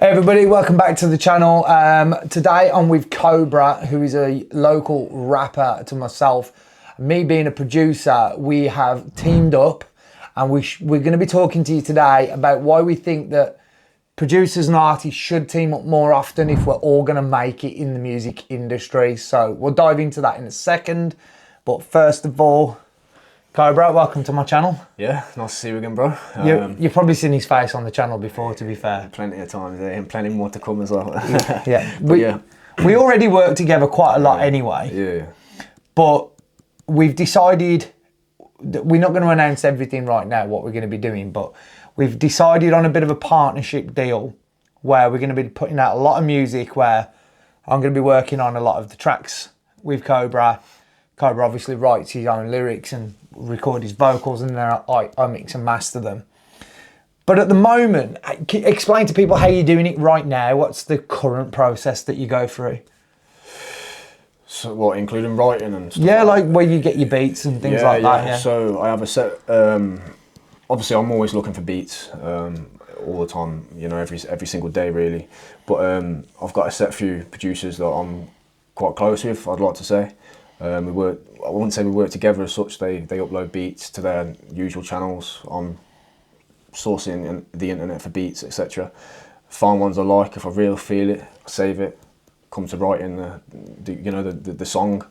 Hey everybody, welcome back to the channel. Today I'm with Cobra, who is a local rapper to myself. Me being a producer, we have teamed up and we're going to be talking to you today about why we think that producers and artists should team up more often if we're all going to make it in the music industry. So we'll dive into that in a second. But first of all, Cobra, welcome to my channel. Yeah, nice to see you again, bro. You've probably seen his face on the channel before, to be fair. Plenty of times, and plenty more to come as well. Yeah, we already work together quite a lot anyway. Yeah. But we've decided that we're not going to announce everything right now, what we're going to be doing, but we've decided on a bit of a partnership deal where we're going to be putting out a lot of music, where I'm going to be working on a lot of the tracks with Cobra. Cobra obviously writes his own lyrics and record his vocals, and then I mix and master them. But at the moment, explain to people how you're doing it right now. What's the current process that you go through? So what, including writing and stuff? Yeah, like where you get your beats and things like that. Yeah. So I have a set. Obviously, I'm always looking for beats all the time. You know, every single day really. But I've got a set few producers that I'm quite close with, I'd like to say. I wouldn't say we work together as such. They upload beats to their usual channels. I'm sourcing the internet for beats, etc. Find ones I like. If I really feel it, save it. Come to writing the song,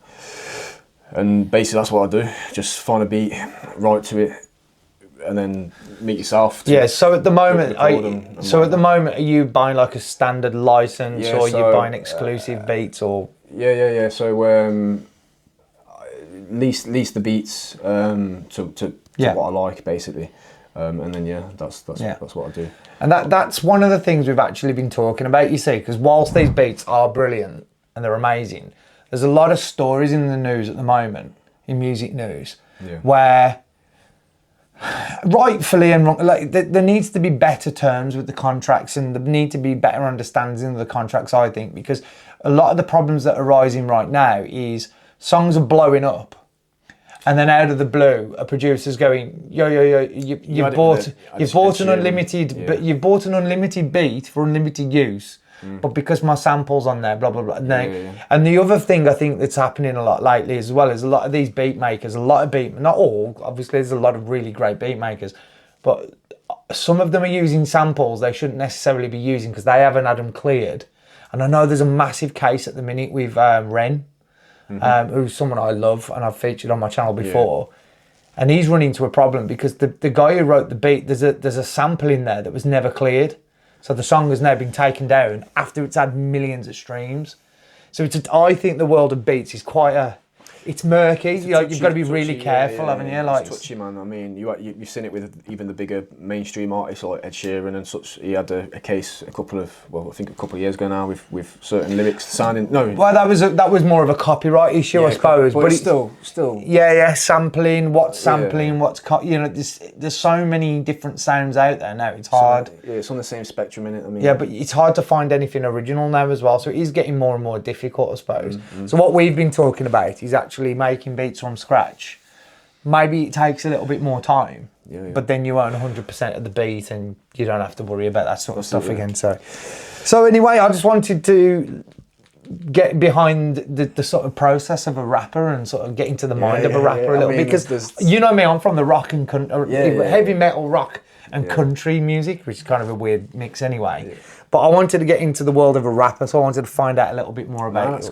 and basically that's what I do. Just find a beat, write to it, and then meet yourself. Yeah. So at the moment, are you buying like a standard license, or are you buying exclusive beats, or? Yeah. So lease the beats to what I like, basically, and then that's what I do. And that's one of the things we've actually been talking about, you see, because whilst these beats are brilliant and they're amazing, there's a lot of stories in the news at the moment, in music news, where rightfully and wrong, like there needs to be better terms with the contracts, and there need to be better understanding of the contracts, I think, because a lot of the problems that are rising right now is songs are blowing up, and then out of the blue, a producer's going, you've bought an unlimited beat for unlimited use, but because my sample's on there, blah blah blah. And the other thing I think that's happening a lot lately as well is a lot of these beat makers, not all, obviously there's a lot of really great beat makers, but some of them are using samples they shouldn't necessarily be using because they haven't had them cleared. And I know there's a massive case at the minute with Ren. Who's someone I love and I've featured on my channel before, and he's run into a problem because the guy who wrote the beat, there's a sample in there that was never cleared, so the song has now been taken down after it's had millions of streams. So I think the world of beats is it's murky. You've got to be really careful, haven't you? Like, it's touchy, man. I mean, you've seen it with even the bigger mainstream artists like Ed Sheeran and such. He had a case I think a couple of years ago now with certain lyrics sounding Well, that was more of a copyright issue, I suppose. But it's still. Sampling. What's sampling? What's there's so many different sounds out there now. It's hard. It's on the same spectrum, innit? I mean, yeah, but it's hard to find anything original now as well. So it is getting more and more difficult, I suppose. So what we've been talking about is actually making beats from scratch. Maybe it takes a little bit more time, but then you own 100% of the beat and you don't have to worry about that sort of stuff again. So anyway, I just wanted to get behind the sort of process of a rapper and sort of get into the mind of a rapper a little bit, because you know me, I'm from the rock and heavy metal rock and country music, which is kind of a weird mix anyway. But I wanted to get into the world of a rapper, so I wanted to find out a little bit more about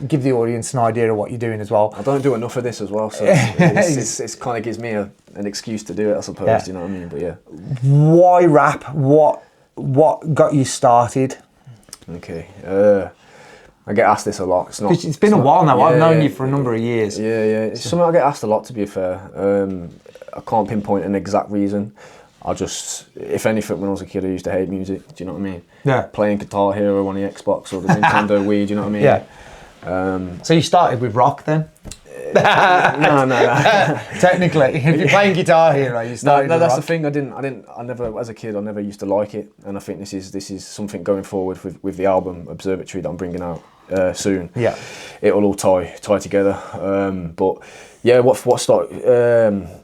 give the audience an idea of what you're doing as well. I don't do enough of this as well, so it kind of gives me an excuse to do it, I suppose. You know what I mean? But why rap? What got you started? Okay, I get asked this a lot. It's been a while now. I've known you for a number of years. It's something I get asked a lot, to be fair. I can't pinpoint an exact reason. If anything, when I was a kid, I used to hate music. Do you know what I mean? Yeah. Playing Guitar Hero on the Xbox or the Nintendo Wii. Do you know what I mean? Yeah. So you started with rock then? No. Technically, if you're playing Guitar Hero, you started. No, with that's rock. the thing. I never, as a kid, I never used to like it, and I think this is something going forward with the album Observatory that I'm bringing out soon. Yeah. It'll all tie together. But yeah, what started?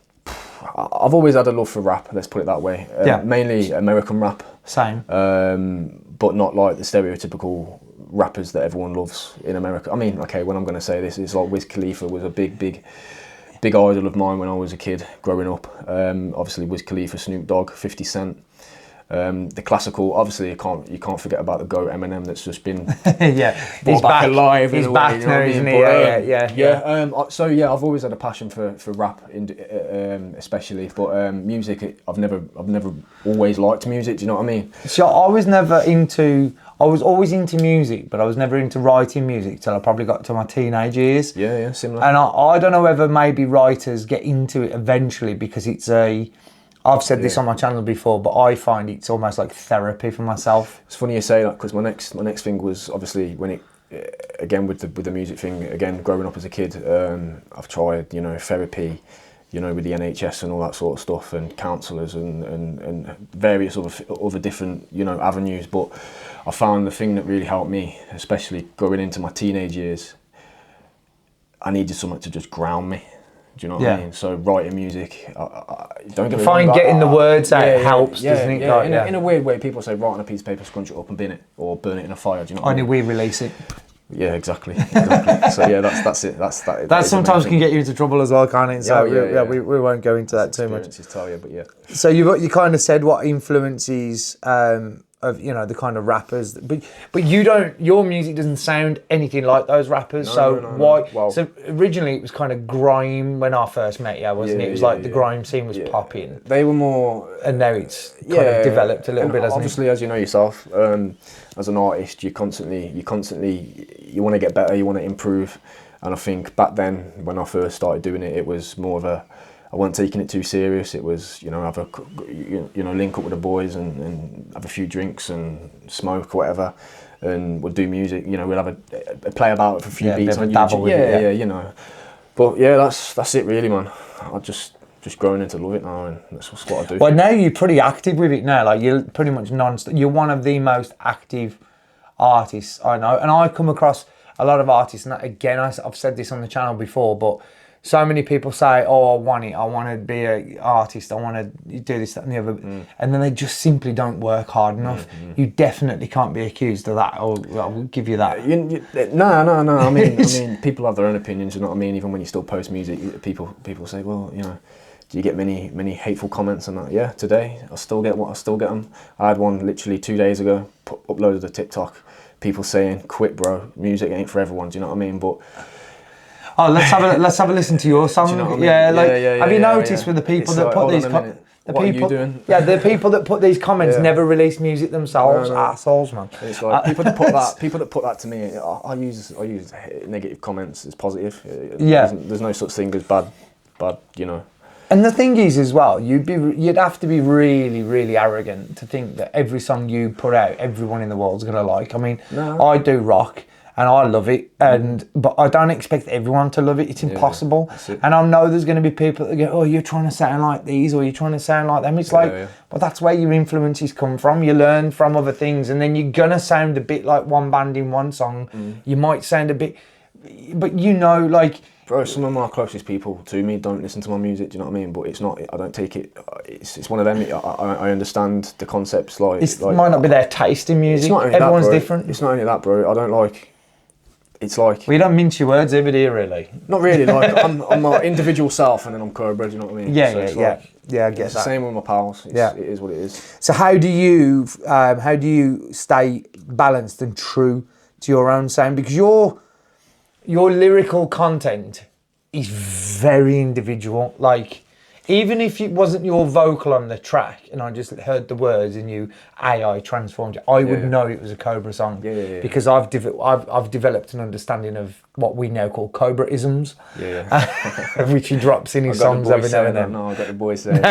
I've always had a love for rap, let's put it that way. Mainly American rap. Same. But not like the stereotypical rappers that everyone loves in America. I mean, okay, when I'm going to say this, it's like Wiz Khalifa was a big idol of mine when I was a kid growing up. Obviously Wiz Khalifa, Snoop Dogg, 50 Cent. The classical, obviously you can't forget about the GOAT Eminem that's just been he's back alive. He's back now, isn't he? So yeah, I've always had a passion for rap, especially, but music. I've never always liked music. Do you know what I mean? So I was always into music, but I was never into writing music till I probably got to my teenage years. Yeah, similar. And I don't know whether maybe writers get into it eventually because I've said this on my channel before, but I find it's almost like therapy for myself. It's funny you say that because my next thing was obviously when it again with the music thing again. Growing up as a kid, I've tried therapy, with the NHS and all that sort of stuff, and counsellors and various other different avenues. But I found the thing that really helped me, especially going into my teenage years, I needed something to just ground me. Do you know what I mean? So writing music, don't get me wrong, getting the words out helps, doesn't it? Yeah. In a weird way, people say write on a piece of paper, scrunch it up and bin it, or burn it in a fire. Do you know what I mean? Only we release it. Yeah, exactly. So yeah, that's it. That sometimes can get you into trouble as well, can't it? So we won't go into that too much. Tell you, but yeah. So you kind of said what influences of the kind of rappers, but your music doesn't sound anything like those rappers. Why? Well, so originally it was kind of grime when I first met you, wasn't it? It was like the grime scene was popping. They were more, and now it's kind of developed a little bit. Obviously, as you know yourself, as an artist, you constantly want to get better, you want to improve, and I think back then when I first started doing it, it was more of I wasn't taking it too serious. It was, have a, link up with the boys and have a few drinks and smoke or whatever, and we'll do music. We'll have a play about it for a few beats on YouTube. But yeah, that's it really, man. I just growing into love it now, and that's what I do. Well, now you're pretty active with it now. Like you're pretty much non-stop. You're one of the most active artists I know, and I come across a lot of artists. And again, I've said this on the channel before, but so many people say, "Oh, I want to be an artist. I want to do this, that, and the other," and then they just simply don't work hard enough. You definitely can't be accused of that. I'll give you that. No. I mean, people have their own opinions. You know what I mean? Even when you still post music, people say, "Well, do you get many hateful comments and that?" Yeah, today I still get them. I had one literally 2 days ago, uploaded to TikTok. People saying, "Quit, bro. Music ain't for everyone." Do you know what I mean? But oh, let's have a listen to your song. Do you know what I mean? Have you noticed with the people that put these what are you doing? Yeah, the people that put these comments never release music themselves. No. Assholes, man. It's like people that put that to me. I use negative comments as positive. There's no such thing as bad. And the thing is, as well, you'd have to be really, really arrogant to think that every song you put out, everyone in the world's gonna like. I mean, I do rock. And I love it, but I don't expect everyone to love it. It's impossible. And I know there's going to be people that go, "Oh, you're trying to sound like these, or you're trying to sound like them." It's but that's where your influences come from. You learn from other things, and then you're gonna sound a bit like one band in one song. You might sound a bit, but bro, some of my closest people to me don't listen to my music. Do you know what I mean? But it's not. I don't take it. It's one of them. I understand the concepts. It might not be their taste in music. Everyone's different. It's not only that, bro. I don't like. It's like... We don't mince your words over here, really. Not really. Like I'm my individual self, and then I'm Cobra. Do you know what I mean? Yeah, I get that. It's the same with my pals. It is what it is. So how do you stay balanced and true to your own sound? Because your lyrical content is very individual. Like, even if it wasn't your vocal on the track and I just heard the words and you AI transformed it, I would know it was a Cobra song. Because I've developed an understanding of what we now call Cobra-isms, which he drops in his songs every now and then. No, I got the boys saying.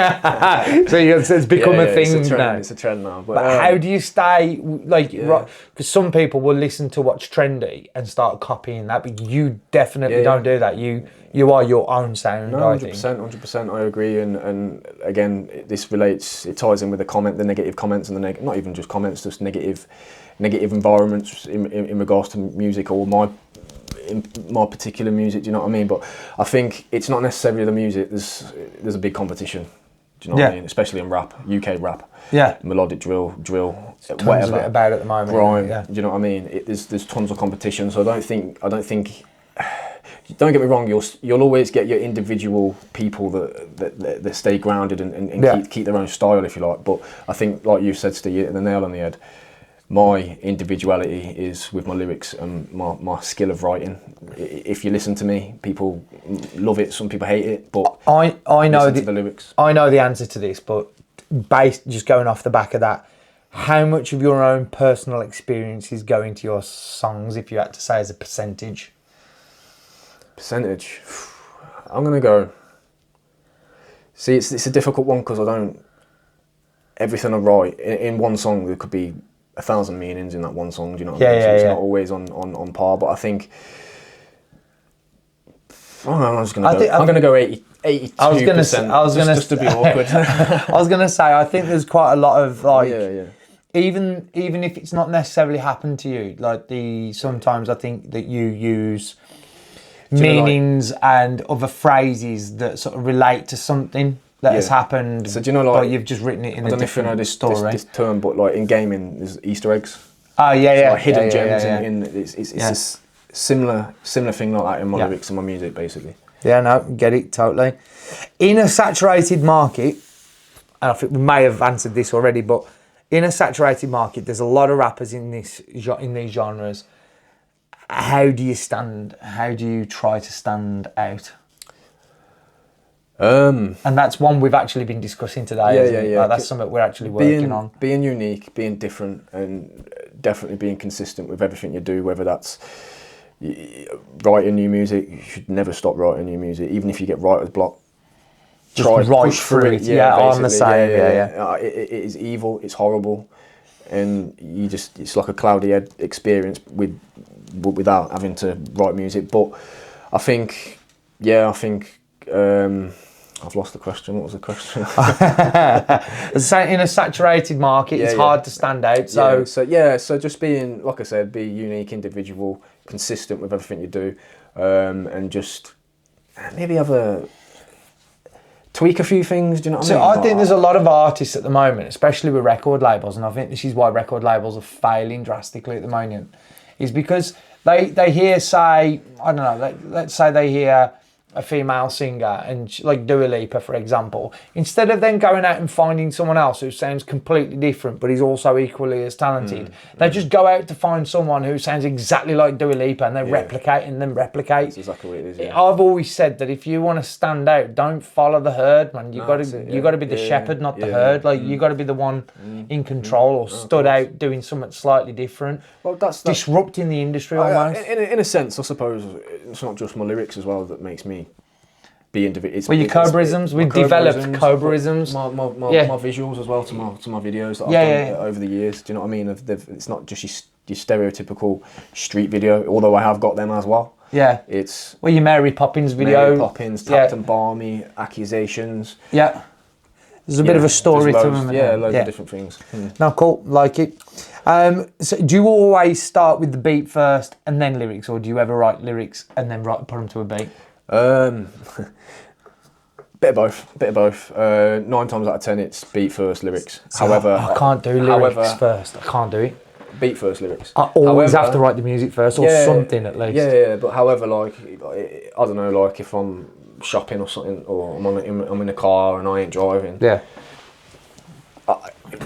So it's become a thing now. It's a trend now. But how do you stay, because some people will listen to what's trendy and start copying that, but you definitely don't do that. You are your own sound. No, 100%. I agree, and again, it ties in with the negative comments and not even just comments, just negative environments in regards to music or my particular music. Do you know what I mean? But I think it's not necessarily the music. There's a big competition. Do you know what I mean? Especially in rap, UK rap. Yeah. Melodic drill, Tons whatever. of it about at the moment. Grime. Yeah. Do you know what I mean? There's tons of competition. So I don't think. Don't get me wrong. You'll always get your individual people that stay grounded and keep their own style, if you like. But I think, like you said, Steve, you hit the nail on the head. My individuality is with my lyrics and my skill of writing. If you listen to me, people love it, some people hate it, but I know the lyrics. I know the answer to this, but based just going off the back of that, how much of your own personal experiences go into your songs, if you had to say as a percentage? Percentage? I'm going to go... See, it's a difficult one because everything I write, in one song there could be 1,000 meanings in that one song, do you know what I mean? So it's not always on par, but I think... I'm just going to go... I'm going to go 82%. I was going to say... Just to be awkward. I was going to say, I think there's quite a lot of, like... Even if it's not necessarily happened to you, like sometimes I think that you use meanings and other phrases that sort of relate to something that has happened. So do you know, like, but you've just written it in a different story. This term, but like in gaming, there's Easter eggs. Oh yeah, like hidden gems. It's a similar thing like that in my lyrics and my music, basically. Yeah, no, get it totally. In a saturated market, and I think we may have answered this already, but in a saturated market, there's a lot of rappers in these genres. How do you stand? How do you try to stand out? And that's one we've actually been discussing today. Yeah. Like, that's something we're actually working on. Being unique, being different, and definitely being consistent with everything you do. Whether that's writing new music, you should never stop writing new music, even if you get writer's block. Just push through it. Yeah, I'm the same. Yeah. It is evil. It's horrible, and it's like a cloudy experience without having to write music. But I think. I've lost the question. What was the question? In a saturated market, it's hard to stand out. So just being, like I said, be unique, individual, consistent with everything you do, and just maybe tweak a few things. Do you know what I mean? So I think there's a lot of artists at the moment, especially with record labels, and I think this is why record labels are failing drastically at the moment, is because they hear, say, I don't know, let's say they hear a female singer, and like Dua Lipa, for example, instead of then going out and finding someone else who sounds completely different but is also equally as talented, they just go out to find someone who sounds exactly like Dua Lipa, and they replicate and then replicate. That's exactly what it is. Yeah. I've always said that if you want to stand out, don't follow the herd, man. You got to be the shepherd, not the herd. Like you got to be the one in control or stood out doing something slightly different. Well, that's disrupting the industry almost. In a sense, I suppose it's not just my lyrics as well that makes me be individual. Well, your Cobra-isms, we've developed Cobra-isms. My visuals as well to my videos that I've done over the years. Do you know what I mean? It's not just your stereotypical street video, although I have got them as well. Yeah. It's your Mary Poppins video. Mary Poppins, Tapped and Balmy, Accusations. Yeah. There's a bit of a story to them. Loads of different things. No, cool, like it. So do you always start with the beat first and then lyrics, or do you ever write lyrics and then put them to a beat? Bit of both. 9 times out of 10, it's beat first, lyrics. However, I can't do lyrics first. I can't do it. Beat first, lyrics. I always have to write the music first, or something at least. Yeah. But however, like I don't know, like if I'm shopping or something, or I'm in a car and I ain't driving. Yeah.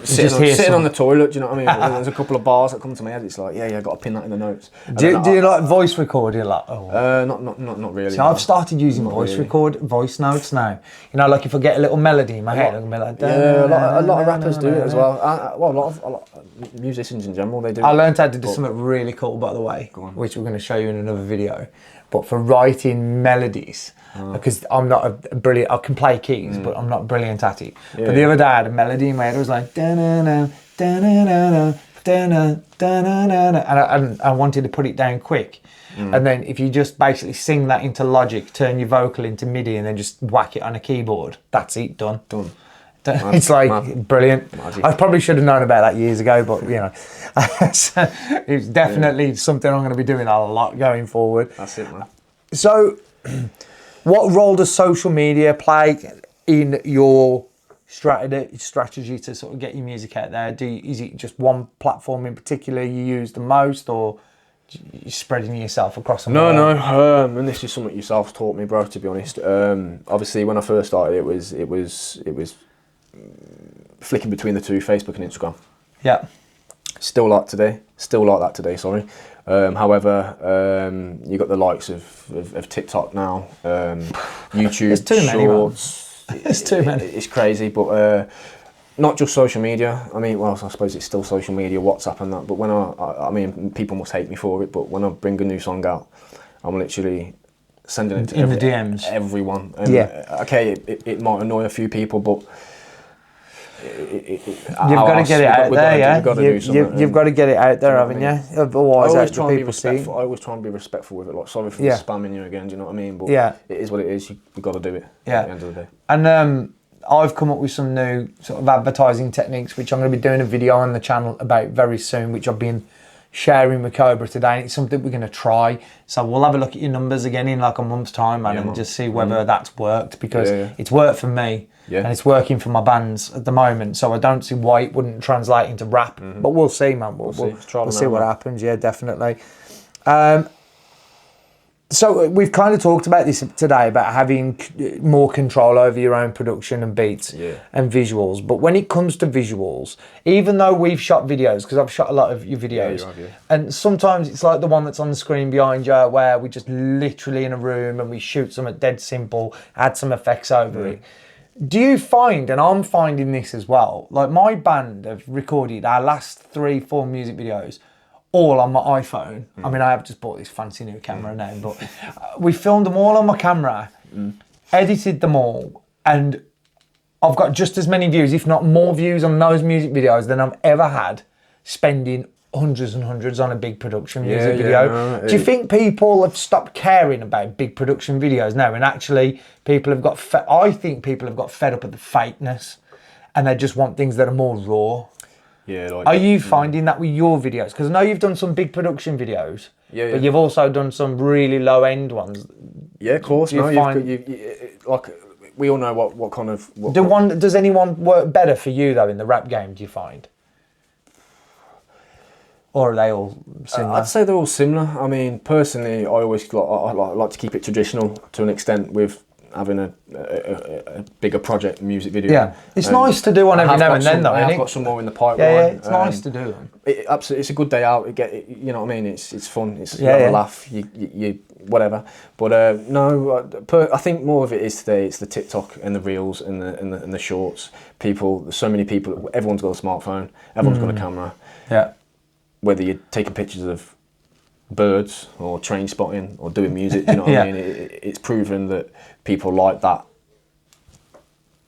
Sitting on the toilet, do you know what I mean? There's a couple of bars that come to my head. It's like, I've got to pin that in the notes. Do you like voice recording? Like, not really. So I've started using voice notes now. You know, like if I get a little melody in my head, I can be like, a lot of rappers do it as well. Well, a lot of musicians in general, they do. I learned how to do something really cool, by the way, which we're going to show you in another video. But for writing melodies, because I'm not a brilliant, I can play keys, but I'm not brilliant at it. But the other day I had a melody in my head, it was like, da-na-na, da-na-na-na, da-na, da-na-na-na, and I wanted to put it down quick. And then if you just basically sing that into Logic, turn your vocal into MIDI, and then just whack it on a keyboard, that's it, done. It's like brilliant. Magic. I probably should have known about that years ago, but you know, it's definitely something I'm going to be doing a lot going forward. That's it, man. So, what role does social media play in your strategy to sort of get your music out there? Is it just one platform in particular you use the most, or you're spreading yourself across them? No. And this is something yourself taught me, bro. To be honest, obviously when I first started, it was flicking between the two, Facebook and Instagram. Yeah. Still like that today. Sorry. However, you got the likes of TikTok now, YouTube, There's too many, Shorts. There's too many. It's crazy, but not just social media. I mean, well, I suppose it's still social media, WhatsApp and that. But when I mean, people must hate me for it. But when I bring a new song out, I'm literally sending it to the DMs, everyone. And okay, it might annoy a few people, but you've got to get it out there, yeah. You've got to get it out there, haven't you? Otherwise, I always try and be respectful with it. Like, sorry for spamming you again. Do you know what I mean? But it is what it is. You've got to do it. Yeah. At the end of the day. And I've come up with some new sort of advertising techniques, which I'm going to be doing a video on the channel about very soon, which I've been sharing with Cobra today, and it's something we're going to try. So we'll have a look at your numbers again in like a month's time, man, and just see whether that's worked, because it's worked for me. Yeah. And it's working for my bands at the moment, so I don't see why it wouldn't translate into rap. But we'll see, man. We'll see what happens. Yeah, definitely. So we've kind of talked about this today, about having more control over your own production and beats and visuals. But when it comes to visuals, even though we've shot videos, because I've shot a lot of your videos, and sometimes it's like the one that's on the screen behind you, where we just literally in a room and we shoot something dead simple, add some effects over it. Do you find, and I'm finding this as well, like my band have recorded our last 3-4 music videos all on my iPhone. I mean, I have just bought this fancy new camera now, but we filmed them all on my camera, edited them all, and I've got just as many views, if not more views on those music videos than I've ever had spending hundreds and hundreds on a big production music video. Do you think people have stopped caring about big production videos now, and actually people have got I think people have got fed up at the fakeness, and they just want things that are more raw? Are you finding that with your videos? Because I know you've done some big production videos, but you've also done some really low end ones. Yeah, of course. Like, we all know what kind of does anyone work better for you though in the rap game, do you find? Or are they all similar? I'd say they're all similar. I mean, personally, I always like to keep it traditional to an extent with having a bigger project music video. Yeah, it's nice to do one every now and then, though. I've got some more in the pipeline. Yeah, it's nice to do them. Absolutely, it's a good day out. You know what I mean? It's fun. You have a laugh. You whatever. But no, I think more of it is today. It's the TikTok and the reels and the shorts. So many people. Everyone's got a smartphone. Everyone's got a camera. Yeah. Whether you're taking pictures of birds or train spotting or doing music, you know what I mean? It's proven that people like that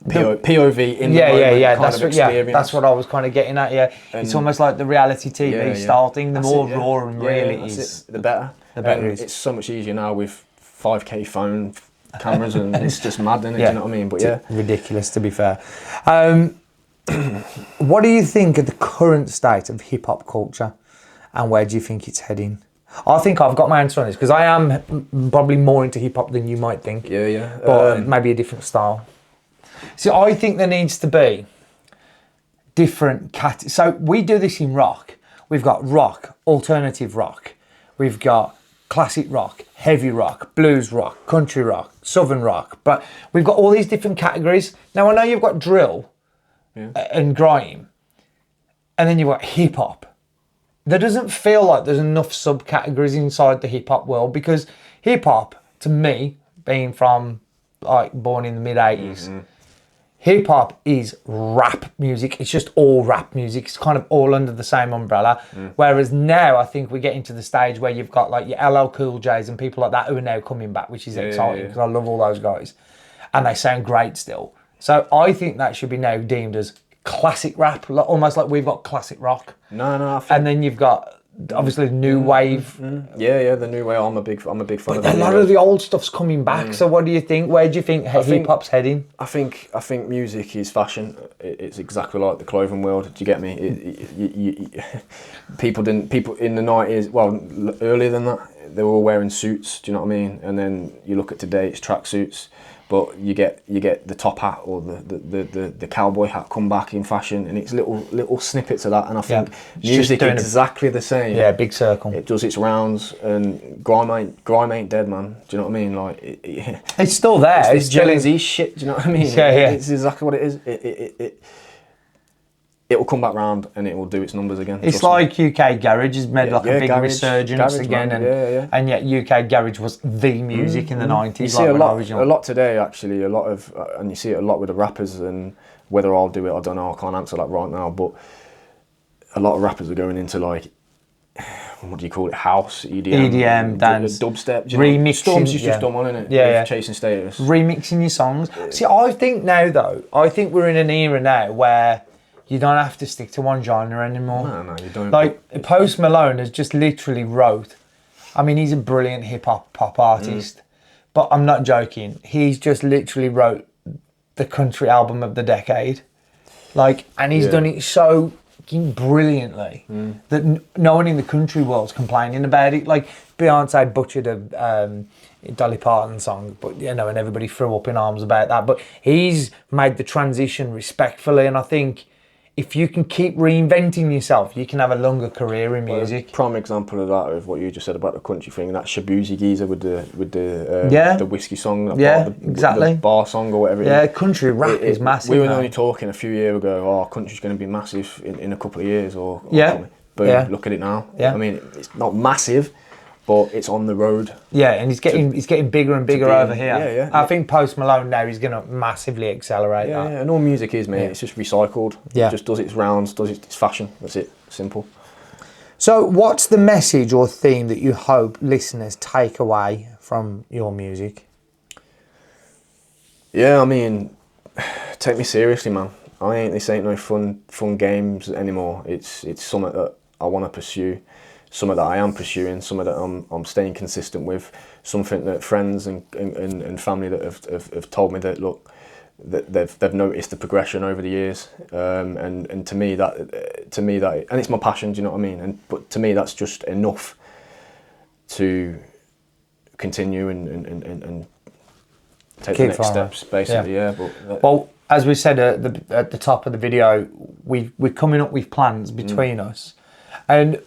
POV in the moment kind of experience. That's what I was kind of getting at. Yeah, it's almost like the reality TV style thing. The more raw and real it is, the better. The better it is. It's so much easier now with 5K phone cameras, and it's just mad, isn't it? Do you know what I mean? But it's ridiculous, to be fair. What do you think of the current state of hip hop culture, and where do you think it's heading? I think I've got my answer on this, because I am probably more into hip hop than you might think. But maybe a different style. So I think there needs to be different So we do this in rock. We've got rock, alternative rock. We've got classic rock, heavy rock, blues rock, country rock, southern rock. But we've got all these different categories. Now I know you've got drill and grime, and then you've got hip hop. There doesn't feel like there's enough subcategories inside the hip hop world, because hip hop, to me, being from like born in the mid 80s, hip hop is rap music. It's just all rap music. It's kind of all under the same umbrella. Whereas now I think we're getting to the stage where you've got like your LL Cool J's and people like that who are now coming back, which is exciting, because I love all those guys, and they sound great still. So I think that should be now deemed as classic rap, almost like we've got classic rock. No. And then you've got obviously new wave. Yeah, the new wave. I'm a big fan of it. A lot of the old stuff's coming back. So what do you think? Where do you think hip hop's heading? I think music is fashion. It's exactly like the clothing world. Do you get me? People in the 90s, well, earlier than that, they were all wearing suits. Do you know what I mean? And then you look at today, it's tracksuits. but you get the top hat or the cowboy hat come back in fashion, and it's little snippets of that. And I think music is exactly the same. Yeah, big circle. It does its rounds, and grime ain't dead, man. Do you know what I mean? Like it's still there. It's Gen Z shit. Do you know what I mean? Yeah. It's exactly what it is. It will come back round and it will do its numbers again. It's like UK garage has made like a big resurgence again, man. And yet UK garage was the music in the 90s. You see a lot today, actually. A lot of, and you see it a lot with the rappers. And whether I'll do it, I don't know. I can't answer that right now. But a lot of rappers are going into like, what do you call it? House, EDM, dance, dubstep, remixing. Storm's just done one, isn't it? Yeah. Chasing status, remixing your songs. See, I think now though, we're in an era now where you don't have to stick to one genre anymore. No, you don't. Like Post Malone has just literally wrote. I mean, he's a brilliant hip hop pop artist, but I'm not joking. He's just literally wrote the country album of the decade, like, and he's done it so brilliantly that no one in the country world's complaining about it. Like Beyonce butchered a Dolly Parton song, but and everybody threw up in arms about that. But he's made the transition respectfully, and I think if you can keep reinventing yourself, you can have a longer career in music. Prime example of that, of what you just said about the country thing, that Shabuzi geezer with the whiskey song, exactly, the bar song or whatever. Yeah, country rap is massive. We were only talking a few years ago. Oh, country's going to be massive in a couple of years, or look at it now. Yeah. I mean, it's not massive, but it's on the road. Yeah, and he's getting bigger and bigger over here. I think Post Malone now is going to massively accelerate that. Yeah, and all music is, mate. It's just recycled. Yeah. It just does its rounds, does its fashion. That's it. Simple. So what's the message or theme that you hope listeners take away from your music? Yeah, I mean, take me seriously, man. This ain't no fun games anymore. It's something that I want to pursue. Something that I am pursuing, something that I'm staying consistent with, something that friends and family that have told me that, look, that they've noticed the progression over the years, and to me that, and it's my passion. Do you know what I mean? But to me that's just enough to continue and take the next steps, basically. Well, as we said at the top of the video, we're coming up with plans between us, and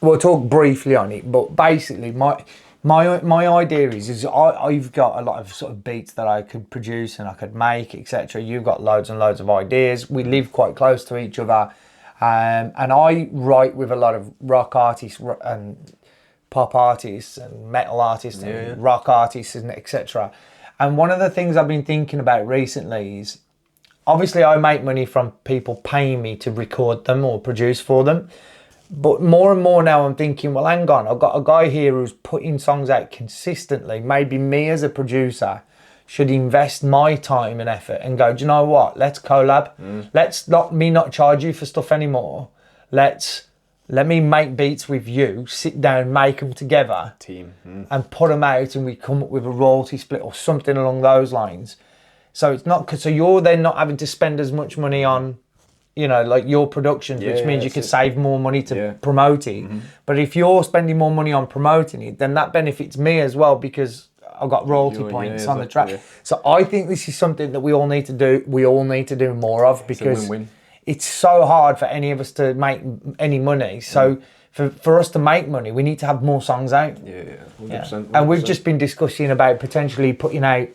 we'll talk briefly on it, but basically my idea is I've got a lot of sort of beats that I could produce and I could make, etc. You've got loads and loads of ideas. We live quite close to each other, and I write with a lot of rock artists and pop artists and metal artists and rock artists and etc. And one of the things I've been thinking about recently is, obviously I make money from people paying me to record them or produce for them. But more and more now I'm thinking, well, hang on, I've got a guy here who's putting songs out consistently. Maybe me as a producer should invest my time and effort and go, do you know what? Let's collab. Let's not charge you for stuff anymore. Let me make beats with you, sit down, make them together, team, and put them out, and we come up with a royalty split or something along those lines. So it's not, so you're then not having to spend as much money on, like your productions, which means you can save more money to promote it. But if you're spending more money on promoting it, then that benefits me as well, because I've got royalty points on the track. Yeah. So I think this is something that we all need to do. We all need to do more of, because it's a win-win. It's so hard for any of us to make any money. So for us to make money, we need to have more songs out. 100%. And we've just been discussing about potentially putting out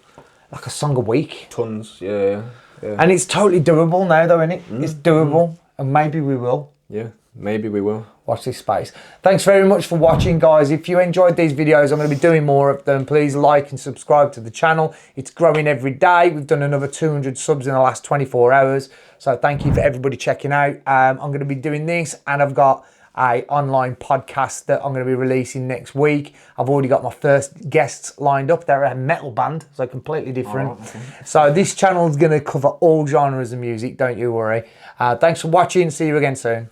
like a song a week. Tons, yeah. And it's totally doable now, though, isn't it? It's doable, and maybe we will. Yeah, maybe we will. Watch this space. Thanks very much for watching, guys. If you enjoyed these videos, I'm going to be doing more of them. Please like and subscribe to the channel. It's growing every day. We've done another 200 subs in the last 24 hours. So thank you for everybody checking out. I'm going to be doing this, and I've got an online podcast that I'm going to be releasing next week. I've already got my first guests lined up. They're a metal band, so completely different. So this channel is going to cover all genres of music, don't you worry. Thanks for watching. See you again soon.